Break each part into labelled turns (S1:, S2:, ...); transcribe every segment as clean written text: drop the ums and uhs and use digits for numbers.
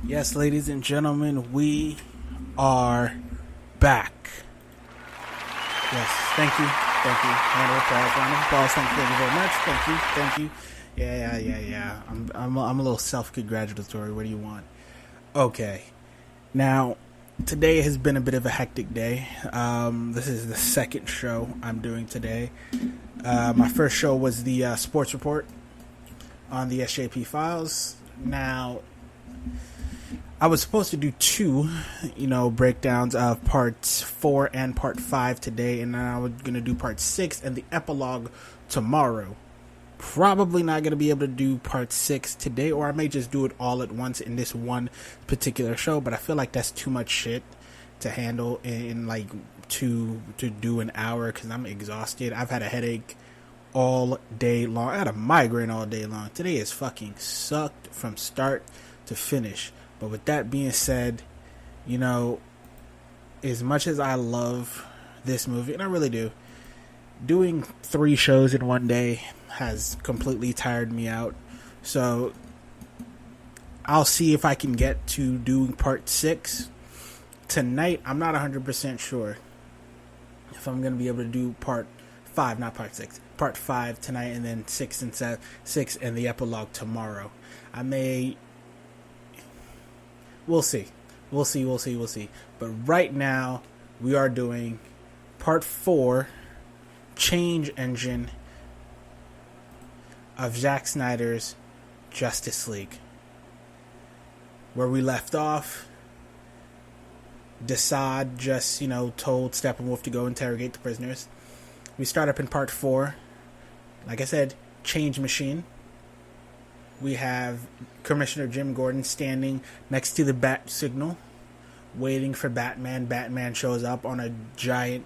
S1: Yes, ladies and gentlemen, we are back. Yes, thank you. Thank you. Round of applause. Round of applause. Thank you very much. Thank you. Thank you. Yeah. I'm a little self-congratulatory. What do you want? Okay. Now, today has been a bit of a hectic day. This is the second show I'm doing today. My first show was the sports report on the SJP files. Now, I was supposed to do two, breakdowns of parts 4 and part 5 today, and then I was going to do part 6 and the epilogue tomorrow. Probably not going to be able to do part 6 today, or I may just do it all at once in this one particular show, but I feel like that's too much shit to handle in to do an hour, because I'm exhausted. I've had a headache all day long. I had a migraine all day long. Today is fucking sucked from start to finish. But with that being said, as much as I love this movie, and I really do, doing 3 shows in one day has completely tired me out. So I'll see if I can get to doing part 6 tonight. I'm not 100% sure if I'm going to be able to do part 5, not part 6. Part 5 tonight, and then 6 and the epilogue tomorrow. We'll see. But right now, we are doing part 4, Change Engine of Zack Snyder's Justice League. Where we left off, Desaad just, told Steppenwolf to go interrogate the prisoners. We start up in part 4. Like I said, Change Machine. We have Commissioner Jim Gordon standing next to the bat signal, waiting for Batman. Batman shows up on a giant,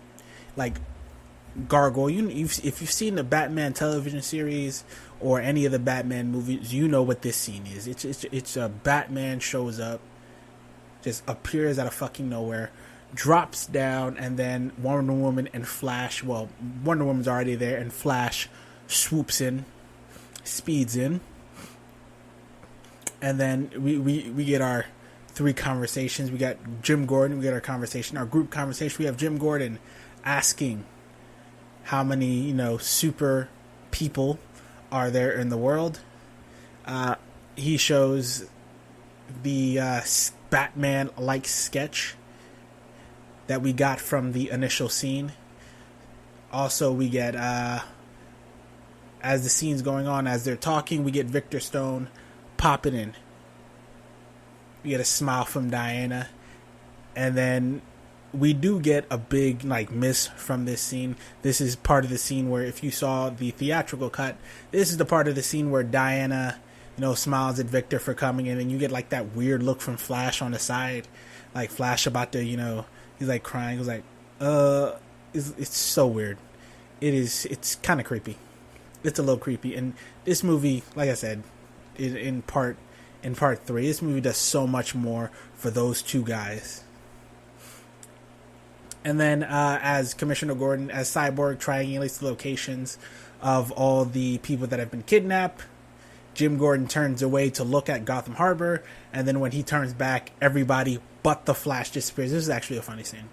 S1: gargoyle. If you've seen the Batman television series or any of the Batman movies, you know what this scene is. It's a Batman shows up, just appears out of fucking nowhere, drops down, and then Wonder Woman and Flash. Well, Wonder Woman's already there, and Flash swoops in, speeds in. And then we get our 3 conversations. We got Jim Gordon. We get our conversation, our group conversation. We have Jim Gordon asking how many, super people are there in the world. He shows the Batman-like sketch that we got from the initial scene. Also, we get, as the scene's going on, as they're talking, we get Victor Stone popping in. We get a smile from Diana, and then we do get a big miss from this scene. This is part of the scene where, if you saw the theatrical cut, this is the part of the scene where Diana smiles at Victor for coming in, and you get that weird look from Flash on the side, Flash about to he's crying. He's it's so weird. It's kind of creepy. It's a little creepy. And this movie, like I said, in part 3, this movie does so much more for those 2 guys. And then as Commissioner Gordon, as Cyborg triangulates the locations of all the people that have been kidnapped, Jim Gordon turns away to look at Gotham Harbor, and then when he turns back, everybody but the Flash disappears. This is actually a funny scene.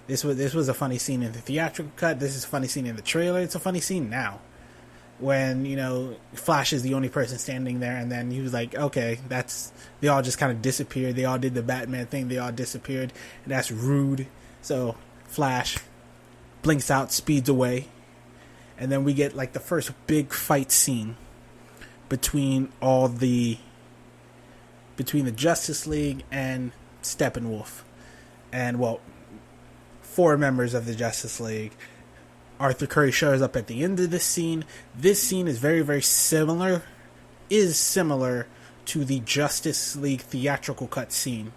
S1: This was a funny scene in the theatrical cut. This is a funny scene in the trailer. It's a funny scene now, when Flash is the only person standing there, and then he was like, okay, they all just kind of disappeared. They all did the Batman thing. They all disappeared, and that's rude. So Flash blinks out, speeds away, and then we get the first big fight scene between the Justice League and Steppenwolf, and 4 members of the Justice League. Arthur Curry shows up at the end of this scene. This scene is very, very similar to the Justice League theatrical cut scene.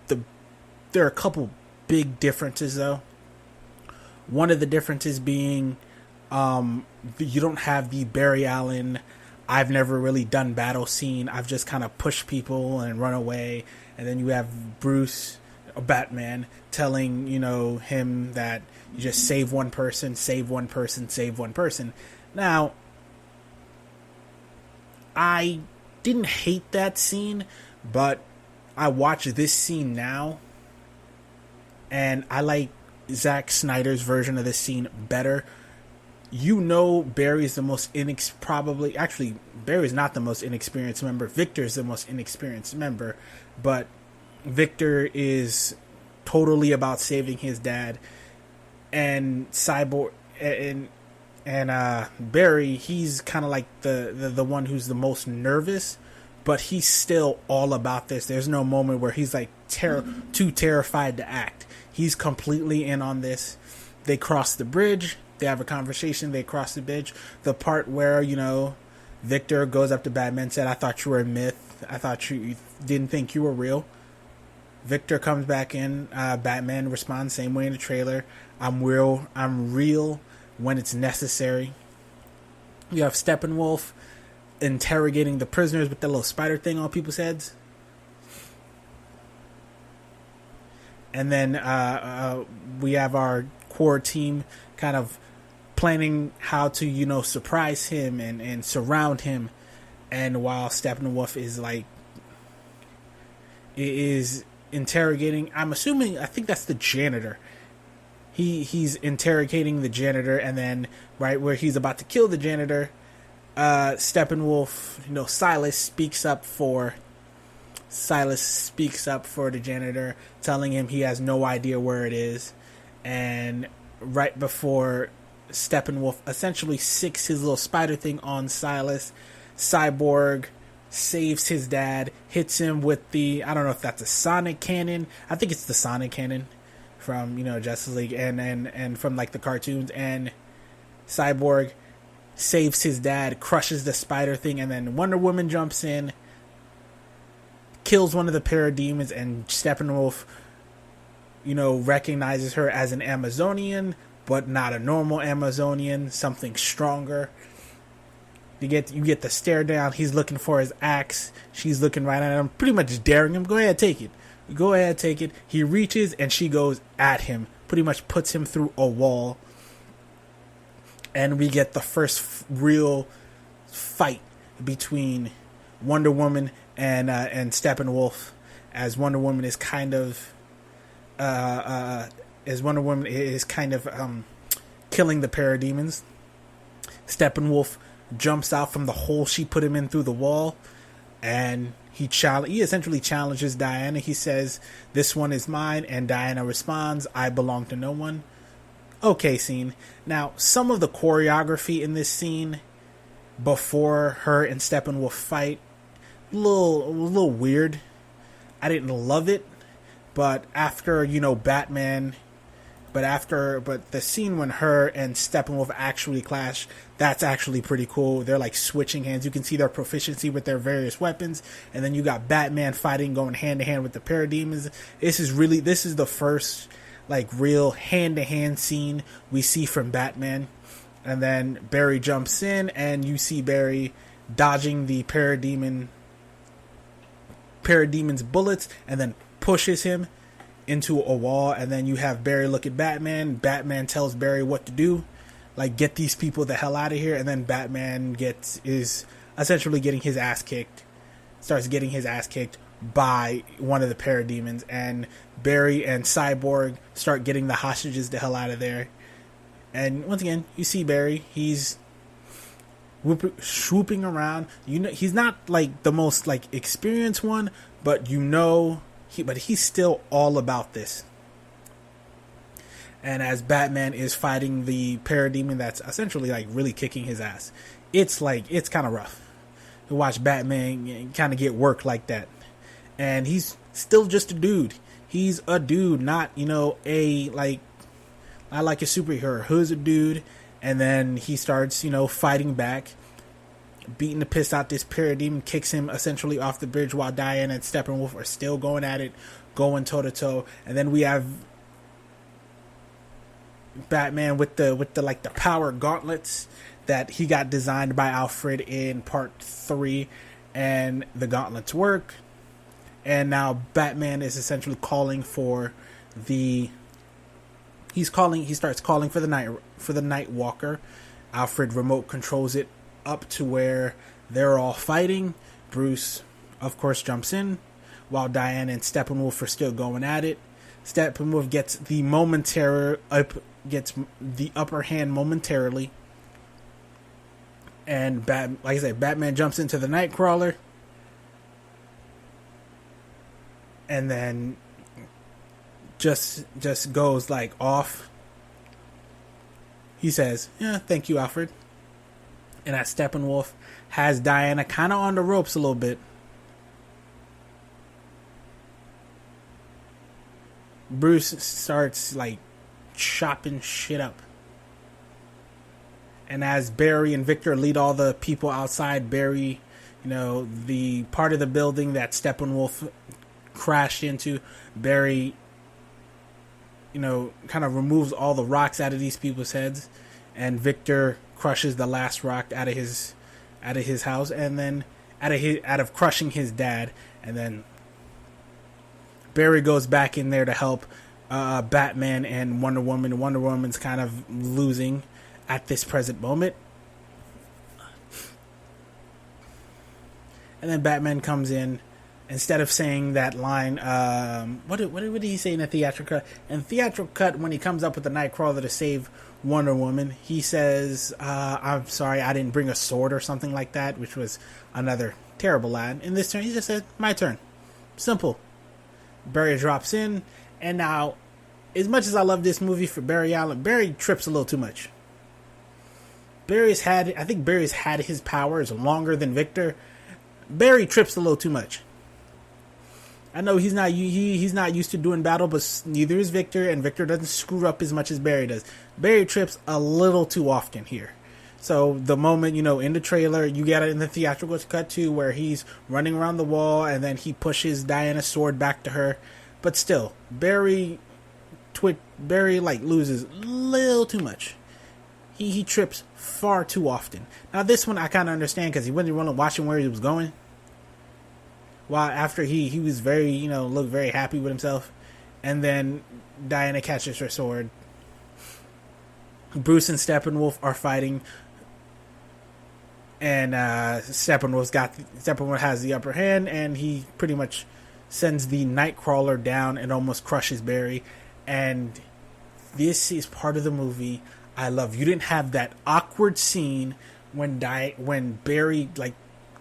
S1: There are a couple big differences, though. One of the differences being you don't have the Barry Allen, I've never really done battle scene. I've just kind of pushed people and run away. And then you have Bruce, Batman, telling, him that you just save one person, save one person, save one person. Now, I didn't hate that scene, but I watch this scene now, and I like Zack Snyder's version of this scene better. You know, Barry's the most Barry's not the most inexperienced member. Victor's the most inexperienced member, but Victor is totally about saving his dad, and Cyborg and Barry, he's kind of like the one who's the most nervous, but he's still all about this. There's no moment where he's like too terrified to act. He's completely in on this. They cross the bridge. They have a conversation. They cross the bridge. The part where, you know, Victor goes up to Batman and said, "I thought you were a myth. I thought you didn't think you were real." Victor comes back in. Batman responds same way in the trailer. I'm real. I'm real when it's necessary. You have Steppenwolf interrogating the prisoners with the little spider thing on people's heads. And then we have our core team kind of planning how to, you know, surprise him and surround him. And while Steppenwolf is interrogating, I think that's the janitor. He's interrogating the janitor, and then right where he's about to kill the janitor, Steppenwolf, you know, Silas speaks up for the janitor, telling him he has no idea where it is. And right before Steppenwolf essentially sicks his little spider thing on Silas, Cyborg saves his dad, hits him with the, I don't know if that's a sonic cannon. I think it's the sonic cannon from, you know, Justice League and from like the cartoons. And Cyborg saves his dad, crushes the spider thing, and then Wonder Woman jumps in, kills one of the parademons, and Steppenwolf, you know, recognizes her as an Amazonian, but not a normal Amazonian, something stronger. You get the stare down. He's looking for his axe. She's looking right at him, pretty much daring him. Go ahead, take it. Go ahead, take it. He reaches, and she goes at him, pretty much puts him through a wall. And we get the first real fight between Wonder Woman and Steppenwolf, as Wonder Woman is kind of killing the parademons. Steppenwolf jumps out from the hole she put him in through the wall, and he essentially challenges Diana. He says, "This one is mine," and Diana responds, "I belong to no one." Okay, scene. Now, some of the choreography in this scene before her and Steppenwolf fight, a little weird. I didn't love it, but after, you know, but the scene when her and Steppenwolf actually clash, that's actually pretty cool. They're like switching hands. You can see their proficiency with their various weapons, and then you got Batman fighting, going hand to hand with the parademons. This is the first like real hand to hand scene we see from Batman. And then Barry jumps in, and you see Barry dodging the parademon's bullets, and then pushes him into a wall. And then you have Barry look at Batman. Batman tells Barry what to do, like get these people the hell out of here. And then Batman is essentially getting his ass kicked by one of the parademons, and Barry and Cyborg start getting the hostages the hell out of there. And once again, you see Barry, he's swooping around. You know, he's not like the most like experienced one, but you know, he's still all about this. And as Batman is fighting the parademon that's essentially like really kicking his ass, it's kind of rough to watch Batman kind of get work like that. And he's still just a dude. He's a dude, not, you know, not like a superhero. Who's a dude, and then he starts, you know, fighting back, beating the piss out this parademon, kicks him essentially off the bridge while Diana and Steppenwolf are still going at it, going toe to toe. And then we have Batman with the like the power gauntlets that he got designed by Alfred in part 3, and the gauntlets work. And now Batman is essentially calling for he starts calling for the Night Walker. Alfred remote controls it up to where they're all fighting. Bruce, of course, jumps in. while Diana and Steppenwolf are still going at it. Steppenwolf gets the upper hand momentarily, and like I said, Batman jumps into the Nightcrawler, and then just goes like off. He says, "Yeah, thank you, Alfred." And as Steppenwolf has Diana kind of on the ropes a little bit, Bruce starts like chopping shit up. And as Barry and Victor lead all the people outside, Barry, the part of the building that Steppenwolf crashed into, Barry, kind of removes all the rocks out of these people's heads, and Victor crushes the last rock out of his house, and then out of crushing his dad, and then Barry goes back in there to help Batman and Wonder Woman. Wonder Woman's kind of losing at this present moment. And then Batman comes in. Instead of saying that line, what did he say in the theatrical cut? In the theatrical cut, when he comes up with the Nightcrawler to save Wonder Woman, he says, "I'm sorry, I didn't bring a sword," or something like that, which was another terrible line. In this turn, he just said, "My turn." Simple. Barry drops in, and now, as much as I love this movie for Barry Allen, Barry trips a little too much. I think Barry's had his powers longer than Victor. Barry trips a little too much. I know he's not used to doing battle, but neither is Victor, and Victor doesn't screw up as much as Barry does. Barry trips a little too often here. So the moment, in the trailer, you get it in the theatrical cut too, where he's running around the wall and then he pushes Diana's sword back to her. But still, Barry loses a little too much. He trips far too often. Now this one I kind of understand because he wasn't really watching where he was going. While after he was very, looked very happy with himself. And then Diana catches her sword. Bruce and Steppenwolf are fighting. And Steppenwolf has the upper hand. And he pretty much sends the Nightcrawler down and almost crushes Barry. And this is part of the movie I love. You didn't have that awkward scene when Barry,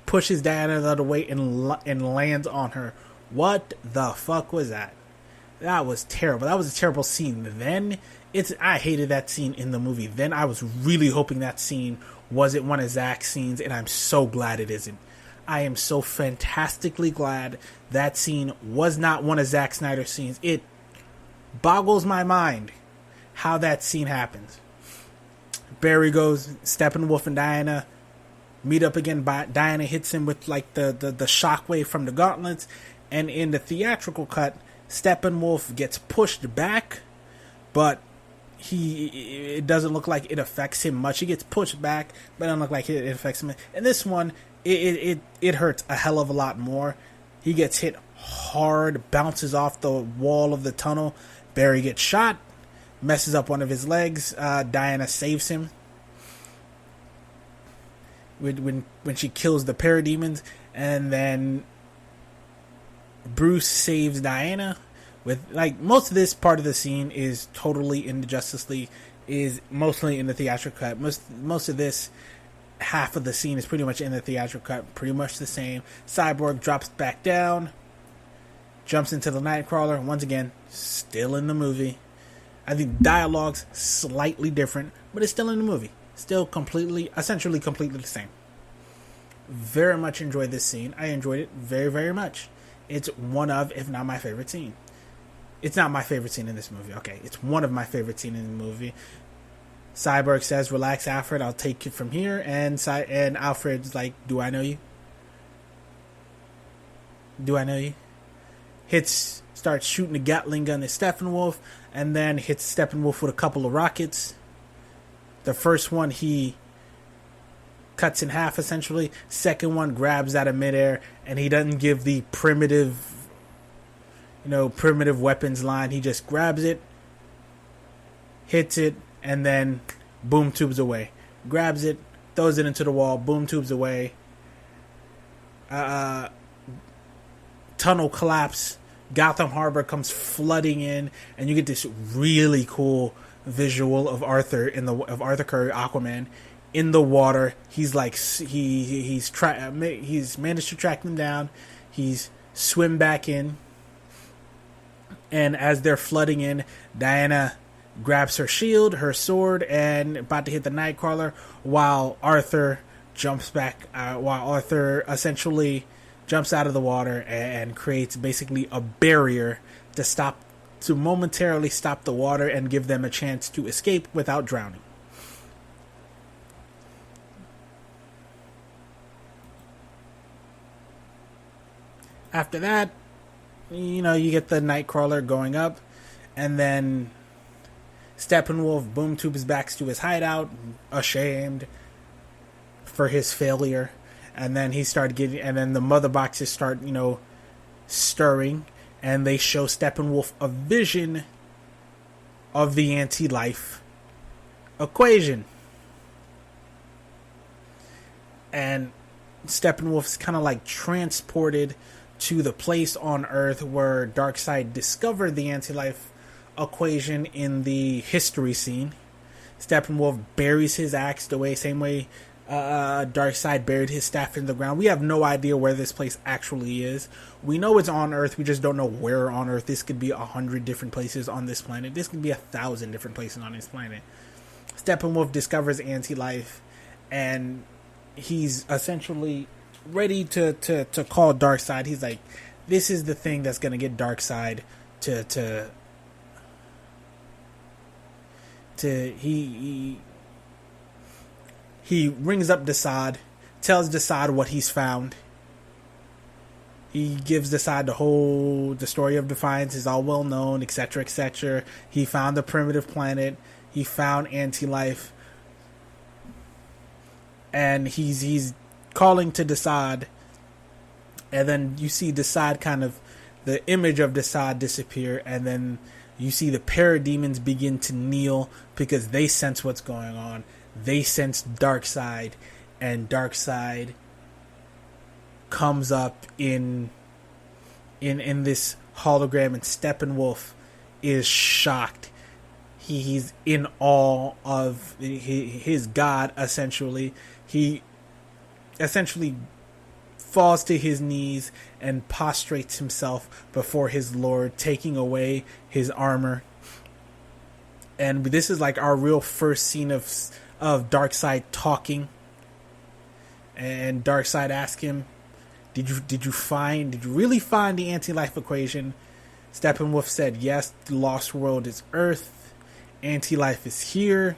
S1: pushes Diana the other way and lands on her. What the fuck was that? That was terrible. That was a terrible scene. Then I hated that scene in the movie. Then I was really hoping that scene wasn't one of Zack's scenes, and I'm so glad it isn't. I am so fantastically glad that scene was not one of Zack Snyder's scenes. It boggles my mind how that scene happens. Barry goes, Steppenwolf and Diana meet up again. Diana hits him with the shockwave from the gauntlets, and in the theatrical cut, Steppenwolf gets pushed back, but it doesn't look like it affects him much. He gets pushed back, but it doesn't look like it affects him. In this one, it hurts a hell of a lot more. He gets hit hard, bounces off the wall of the tunnel. Barry gets shot, messes up one of his legs. Diana saves him when she kills the parademons, and then Bruce saves Diana. With most of this part of the scene is totally in the Justice League, is mostly in the theatrical cut. Most of this half of the scene is pretty much in the theatrical cut, pretty much the same. Cyborg drops back down, jumps into the Nightcrawler. Once again, still in the movie. I think dialogue's slightly different, but it's still in the movie. Still essentially completely the same. Very much enjoyed this scene. I enjoyed it very, very much. It's one of, if not my favorite scene. It's not my favorite scene in this movie. Okay, it's one of my favorite scenes in the movie. Cyborg says, "Relax, Alfred. I'll take it from here." And Alfred's like, "Do I know you? Do I know you?" Starts shooting a Gatling gun at Steppenwolf, and then hits Steppenwolf with a couple of rockets. The first one he cuts in half, essentially. Second one grabs out of midair, and he doesn't give the primitive weapons line. He just grabs it, hits it, and then boom tubes away. Grabs it, throws it into the wall, boom tubes away. To tunnel collapse. Gotham Harbor comes flooding in, and you get this really cool visual of Arthur Curry, Aquaman, in the water. He's like he's managed to track them down. He's swim back in, and as they're flooding in, Diana grabs her shield, her sword, and about to hit the Nightcrawler, while Arthur essentially jumps out of the water and creates basically a barrier to momentarily stop the water and give them a chance to escape without drowning. After that, you get the Nightcrawler going up, and then Steppenwolf boom tubes back to his hideout, ashamed for his failure. And then and the mother boxes start, stirring, and they show Steppenwolf a vision of the anti-life equation. And Steppenwolf's kind of like transported to the place on Earth where Darkseid discovered the anti-life equation in the history scene. Steppenwolf buries his axe away, same way Darkseid buried his staff in the ground. We have no idea where this place actually is. We know it's on Earth, we just don't know where on Earth. This could be 100 different places on this planet. This could be 1,000 different places on this planet. Steppenwolf discovers anti-life, and he's essentially ready to call Darkseid. He's like, this is the thing that's going to get Darkseid he rings up Desaad, tells Desaad what he's found. He gives Desaad the story of Defiance is all well known, etc., etc. He found the primitive planet. He found anti-life, and he's calling to Desaad, and then you see Desaad the image of Desaad disappear, and then you see the parademons begin to kneel because they sense what's going on. They sense Darkseid, and Darkseid comes up in this hologram, and Steppenwolf is shocked. He's in awe of his god, essentially. He essentially falls to his knees and prostrates himself before his lord, taking away his armor. And this is like our real first scene of Darkseid talking. And Darkseid asks him, Did you really find the anti-life equation? Steppenwolf said, yes, the lost world is Earth. Anti-life is here.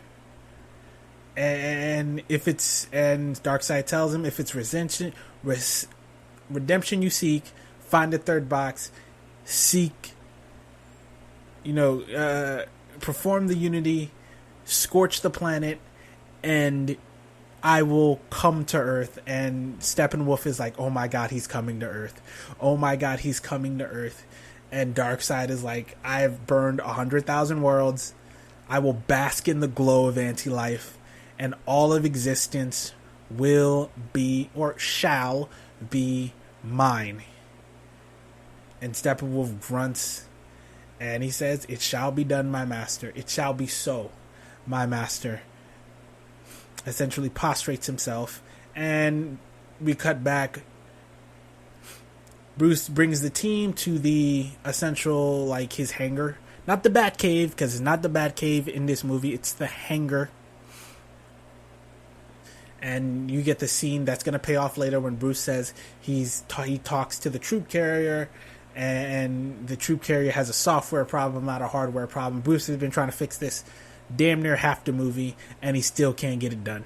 S1: And Darkseid tells him, if it's redemption you seek, find the third box, seek, perform the unity, scorch the planet, and I will come to Earth. And Steppenwolf is like, oh my god, he's coming to Earth. Oh my god, he's coming to Earth. And Darkseid is like, I've burned 100,000 worlds. I will bask in the glow of anti-life, and all of existence will be, or shall be, mine. And Steppenwolf grunts, and he says, it shall be done, my master. It shall be so, my master. Essentially prostrates himself, and we cut back. Bruce brings the team to the essential, like, his hangar. Not the Batcave, because it's not the Batcave in this movie. It's the hangar. And you get the scene that's going to pay off later when Bruce says he talks to the troop carrier, and the troop carrier has a software problem, not a hardware problem. Bruce has been trying to fix this damn near half the movie, and he still can't get it done.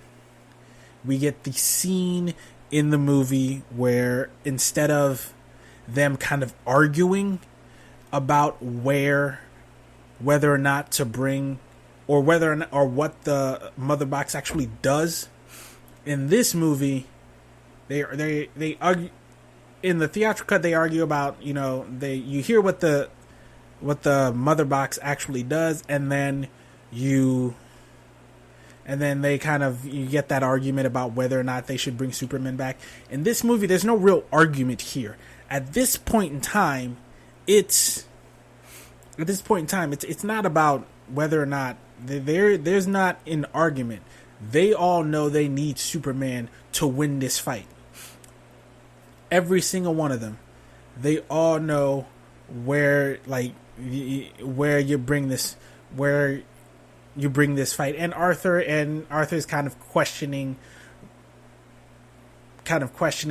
S1: We get the scene in the movie where instead of them kind of arguing about whether or not to bring, or whether or not, or what the mother box actually does, in this movie they argue. In the theatrical cut, they argue about, you hear what the mother box actually does, and then you get that argument about whether or not they should bring Superman back. In this movie, there's no real argument here. At this point in time, it's not about whether or not there's not an argument. They all know they need Superman to win this fight. Every single one of them. They all know where you bring this fight. And Arthur's kind of questioning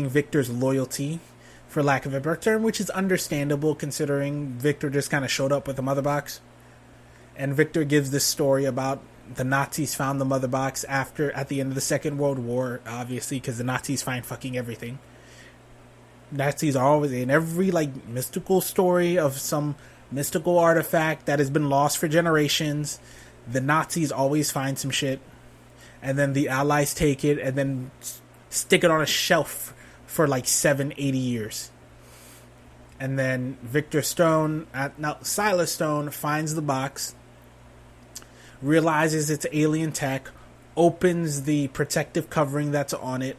S1: Victor's loyalty, for lack of a better term, which is understandable considering Victor just kind of showed up with the mother box. And Victor gives this story about the Nazis found the mother box at the end of the Second World War, obviously, because the Nazis find fucking everything. Nazis are always in every mystical story of some mystical artifact that has been lost for generations. The Nazis always find some shit, and then the Allies take it and then stick it on a shelf for 80 years. And then Silas Stone finds the box, realizes it's alien tech, opens the protective covering that's on it,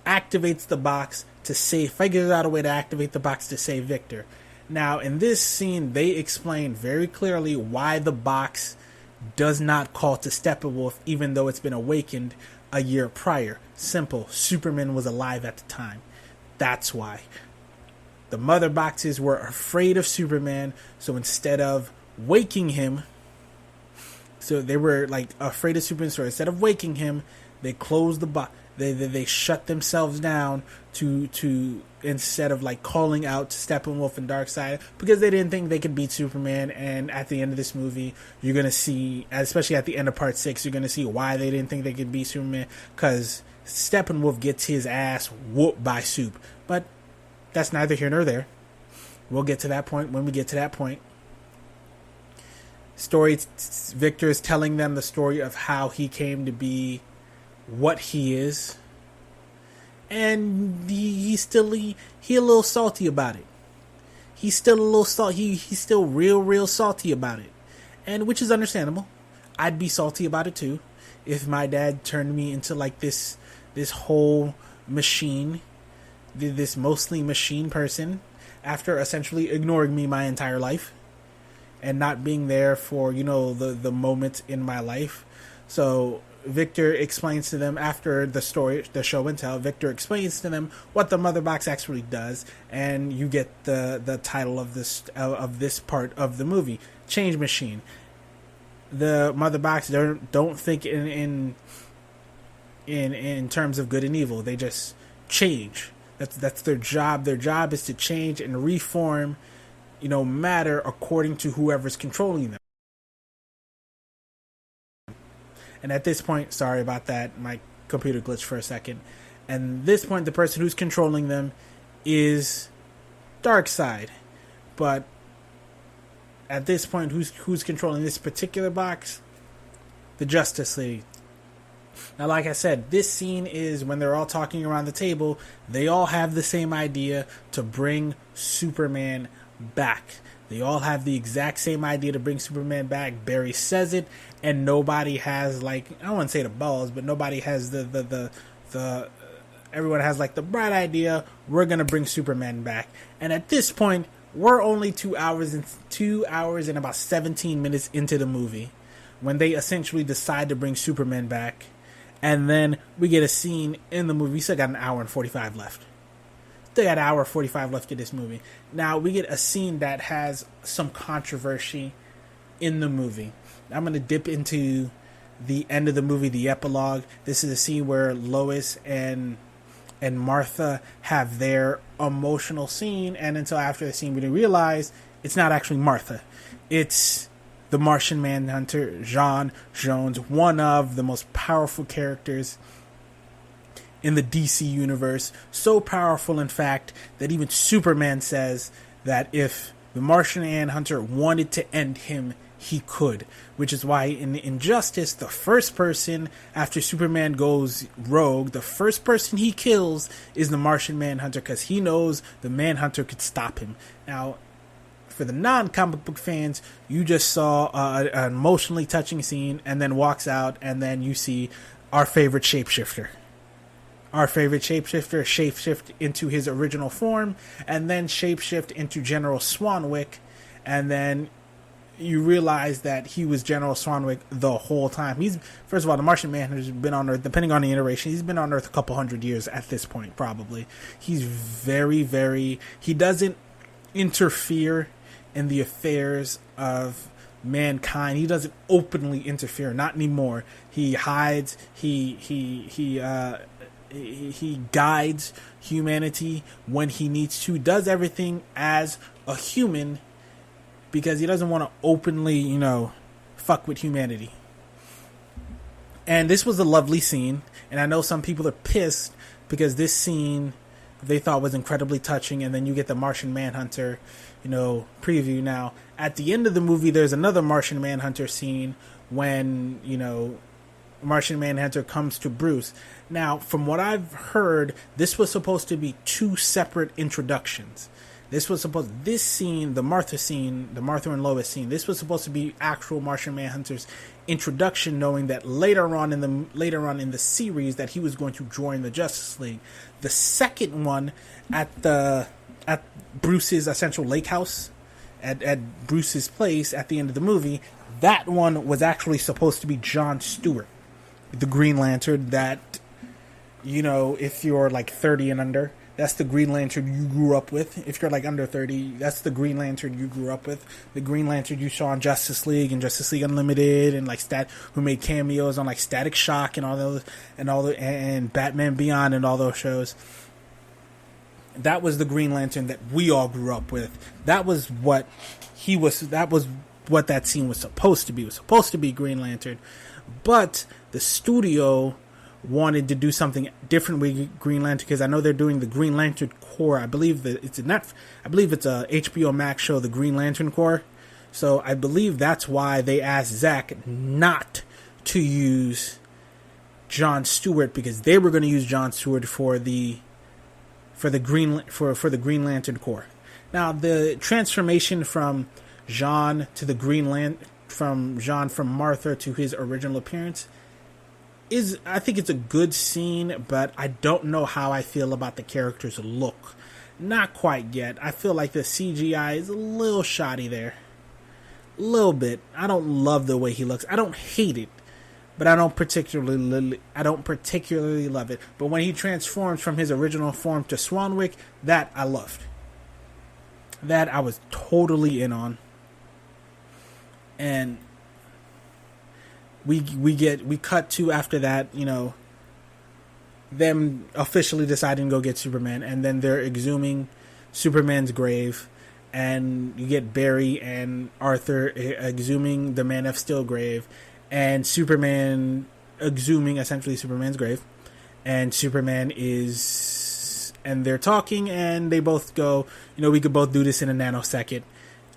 S1: activates the box figures out a way to activate the box to save Victor. Now, in this scene, they explain very clearly why the box does not call to Steppenwolf, even though it's been awakened a year prior. Simple. Superman was alive at the time. That's why. The mother boxes were afraid of Superman, so instead of waking him, they were afraid of Superman, so instead of waking him, they closed the box. They shut themselves down to instead of calling out to Steppenwolf and Darkseid, because they didn't think they could beat Superman. And at the end of this movie, you're gonna see, especially at the end of Part 6, you're gonna see why they didn't think they could beat Superman, because Steppenwolf gets his ass whooped by Soup. But that's neither here nor there. We'll get to that point when we get to that point. Victor is telling them the story of how he came to be what he is, and he's a little salty about it. He's still a little salty. He's still real salty about it, and which is understandable. I'd be salty about it too if my dad turned me into this whole machine, this mostly machine person, after essentially ignoring me my entire life and not being there for the moments in my life. So Victor explains to them after the show and tell. Victor explains to them what the mother box actually does, and you get the title of this part of the movie, Change Machine. The mother box don't think in terms of good and evil. They just change. That's their job. Their job is to change and reform, matter according to whoever's controlling them. And at this point, sorry about that, my computer glitched for a second. And at this point, the person who's controlling them is Darkseid. But at this point, who's controlling this particular box? The Justice League. Now, like I said, this scene is when they're all talking around the table. They all have the same idea to bring Superman back. They all have the exact same idea to bring Superman back. Barry says it, and nobody has I wouldn't say the balls, but nobody has the everyone has the bright idea. We're gonna bring Superman back. And at this point, we're only 2 hours and about 17 minutes into the movie when they essentially decide to bring Superman back, and then we get a scene in the movie. We still got an hour and 45 left. They got an hour 45 left in this movie. Now we get a scene that has some controversy in the movie. I'm going to dip into the end of the movie, the epilogue. This is a scene where Lois and Martha have their emotional scene, and until after the scene we realize it's not actually Martha. It's the Martian Manhunter, J'onn J'onzz, one of the most powerful characters in the DC universe. So powerful, in fact, that even Superman says that if the Martian Manhunter wanted to end him, he could. Which is why in Injustice, the first person, after Superman goes rogue, the first person he kills is the Martian Manhunter, because he knows the Manhunter could stop him. Now, for the non-comic book fans, you just saw an emotionally touching scene, and then walks out, and then you see our favorite shapeshifter. our favorite shapeshifter, shapeshift into his original form, and then shapeshift into General Swanwick, and then you realize that he was General Swanwick the whole time. He's, first of all, the Martian Manhunter's been on Earth, depending on the iteration, he's been on Earth a couple hundred years at this point, probably. He's he doesn't interfere in the affairs of mankind. He doesn't openly interfere, not anymore. He hides, he guides humanity when he needs to, does everything as a human, because he doesn't want to openly, fuck with humanity. And this was a lovely scene, and I know some people are pissed because this scene they thought was incredibly touching, and then you get the Martian Manhunter, preview. Now, at the end of the movie, there's another Martian Manhunter scene when, Martian Manhunter comes to Bruce. Now, from what I've heard, this was supposed to be two separate introductions. This scene, the Martha and Lois scene, this was supposed to be actual Martian Manhunter's introduction, knowing that later on in the series that he was going to join the Justice League. The second one at Bruce's essential lake house, at Bruce's place at the end of the movie, that one was actually supposed to be John Stewart, the Green Lantern that, if you're like 30 and under, that's the Green Lantern you grew up with. If you're like under 30, that's the Green Lantern you grew up with. The Green Lantern you saw in Justice League and Justice League Unlimited, and who made cameos on like Static Shock and all those, and Batman Beyond and all those shows. That was the Green Lantern that we all grew up with. That was what he was. That was what that scene was supposed to be. It was supposed to be Green Lantern, but the studio wanted to do something different with Green Lantern, because I know they're doing the Green Lantern Corps. I believe it's a HBO Max show, the Green Lantern Corps. So I believe that's why they asked Zack not to use John Stewart, because they were going to use John Stewart for the Green Lantern Corps. Now, the transformation from Jean to the from Martha to his original appearance I think it's a good scene, but I don't know how I feel about the character's look. Not quite yet. I feel like the CGI is a little shoddy there. A little bit. I don't love the way he looks. I don't hate it, but I don't particularly love it. But when he transforms from his original form to Swanwick, that I loved. That I was totally in on. And we cut to, after that, them officially deciding to go get Superman, and then they're exhuming Superman's grave, and you get Barry and Arthur exhuming the Man of Steel grave, and Superman exhuming essentially Superman's grave, and and they're talking, and they both go, we could both do this in a nanosecond,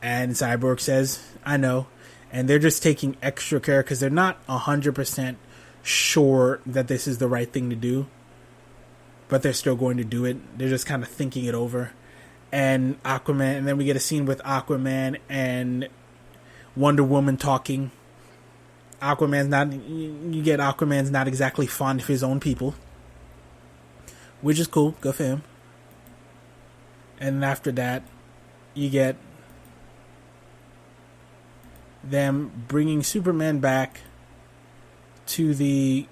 S1: and Cyborg says, I know. And they're just taking extra care because they're not 100% sure that this is the right thing to do. But they're still going to do it. They're just kind of thinking it over. And Aquaman, and then we get a scene with Aquaman and Wonder Woman talking. Aquaman's not exactly fond of his own people, which is cool. Good for him. And after that, you get them bringing Superman back to the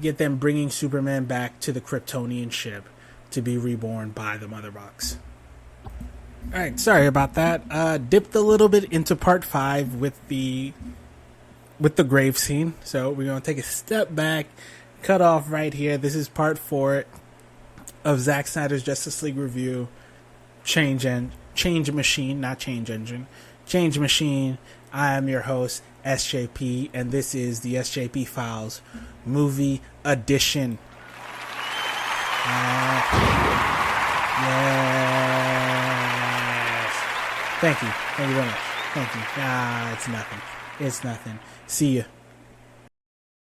S1: Kryptonian ship to be reborn by the Mother Box. Alright, sorry about that. Dipped a little bit into part 5 with the grave scene. So we're going to take a step back, cut off right here. This is part 4 of Zack Snyder's Justice League review. Change Machine, not Change Engine. Change Machine. I am your host, SJP, and this is the SJP Files Movie Edition. Yes. Thank you very much. Thank you. It's nothing. See ya.